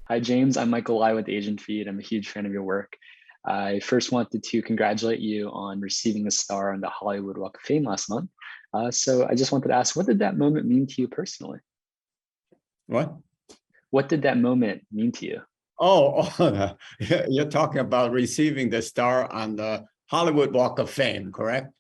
Hi, James. I'm Michael Lai with Asian Feed. I'm a huge fan of your work. I first wanted to congratulate you on receiving a star on the Hollywood Walk of Fame last month. So I just wanted to ask, what did that moment mean to you personally? What? What did that moment mean to you? Oh, you're talking about receiving the star on the Hollywood Walk of Fame, correct?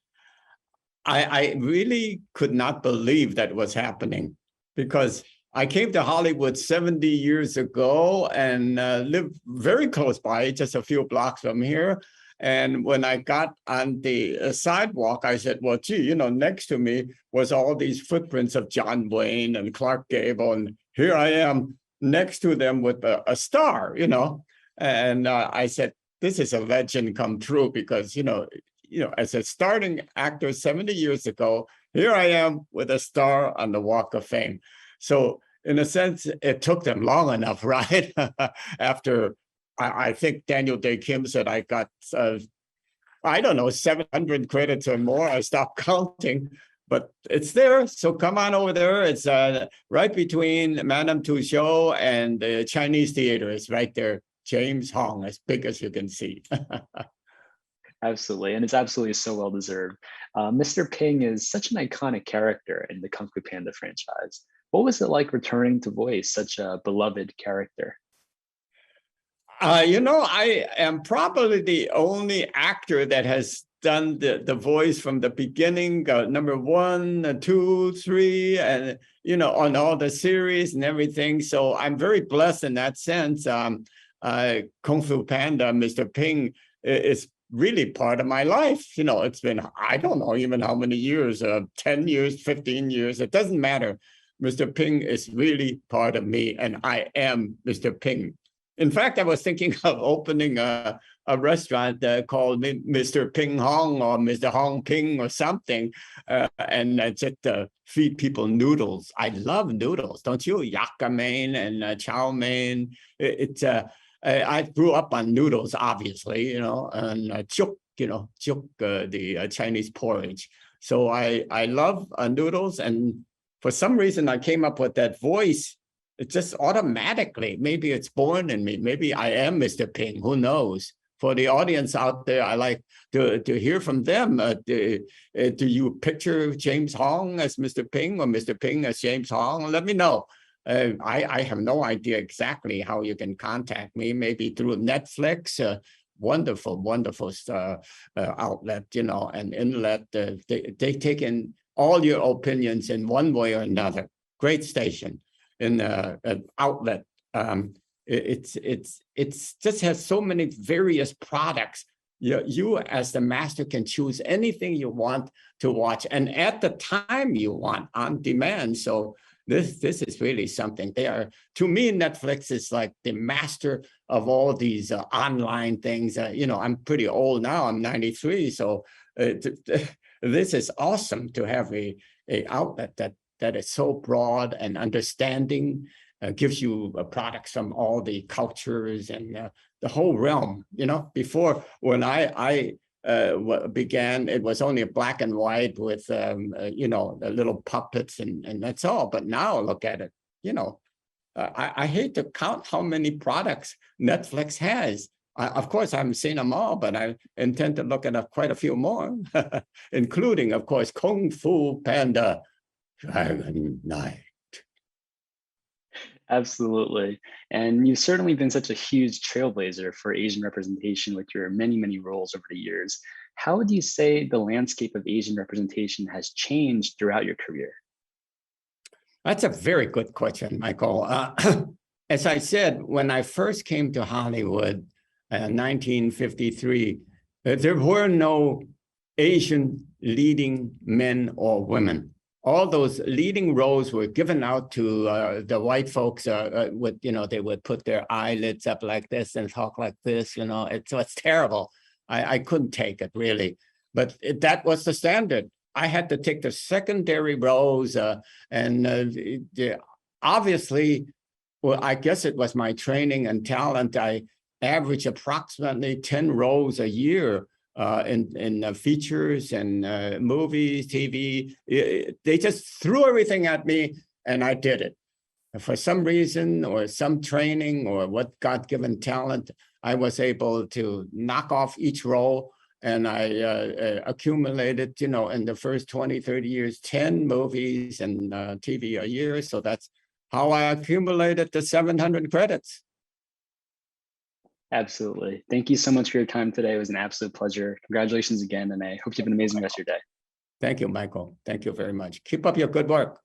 I really could not believe that was happening because I came to Hollywood 70 years ago and lived very close by, just a few blocks from here. And when I got on the sidewalk, I said, well, gee, next to me was all these footprints of John Wayne and Clark Gable. And here I am next to them with a star. And I said, this is a legend come true because, as a starting actor 70 years ago, here I am with a star on the Walk of Fame. So in a sense, it took them long enough, right? After I think Daniel Day Kim said I got, I don't know, 700 credits or more. I stopped counting, but it's there. So come on over there. It's right between Madame Tussauds and the Chinese Theater. It's right there. James Hong, as big as you can see. Absolutely, and it's absolutely so well deserved. Mr. Ping is such an iconic character in the Kung Fu Panda franchise. What was it like returning to voice such a beloved character? I am probably the only actor that has done the voice from the beginning, number one, two, three, and on all the series and everything. So I'm very blessed in that sense. Kung Fu Panda, Mr. Ping, is really part of my life. It's been, I don't know even how many years, 10 years, 15 years, it doesn't matter. Mr. Ping is really part of me, and I am Mr. Ping. In fact, I was thinking of opening a restaurant called Mr. Ping Hong or Mr. Hong Ping or something, and just feed people noodles. I love noodles, don't you? Yakka mein and chow mein. I grew up on noodles, obviously, and chuk, the Chinese porridge. So I love noodles, and for some reason I came up with that voice. It just automatically, maybe it's born in me. Maybe I am Mr. Ping. Who knows? For the audience out there, I like to hear from them. Do you picture James Hong as Mr. Ping or Mr. Ping as James Hong? Let me know. I have no idea exactly how you can contact me. Maybe through Netflix. Wonderful outlet, and inlet. They take in all your opinions in one way or another. Great station. In an outlet. It's just has so many various products. You as the master can choose anything you want to watch and at the time you want on demand. So this is really something. To me, Netflix is like the master of all these online things. I'm pretty old now. I'm 93. So this is awesome to have a outlet that is so broad and understanding, gives you products from all the cultures and the whole realm. Before when I began, it was only black and white with the little puppets and that's all. But now look at it. I hate to count how many products Netflix has. Of course, I haven't seen them all, but I intend to look at quite a few more, including, of course, Kung Fu Panda. Dragon Knight. Absolutely. And you've certainly been such a huge trailblazer for Asian representation with your many, many roles over the years. How would you say the landscape of Asian representation has changed throughout your career? That's a very good question, Michael. As I said, when I first came to Hollywood in 1953, there were no Asian leading men or women. All those leading roles were given out to the white folks. They would put their eyelids up like this and talk like this. It's terrible. I couldn't take it really, but that was the standard. I had to take the secondary roles, obviously, well, I guess it was my training and talent. I averaged approximately 10 roles a year. In features and movies, TV. They just threw everything at me and I did it. for some reason or some training or what God-given talent, I was able to knock off each role. And I accumulated, in the first 20, 30 years, 10 movies and TV a year. So that's how I accumulated the 700 credits. Absolutely. Thank you so much for your time today. It was an absolute pleasure. Congratulations again, and I hope you have an amazing rest of your day. Thank you, Michael. Thank you very much. Keep up your good work.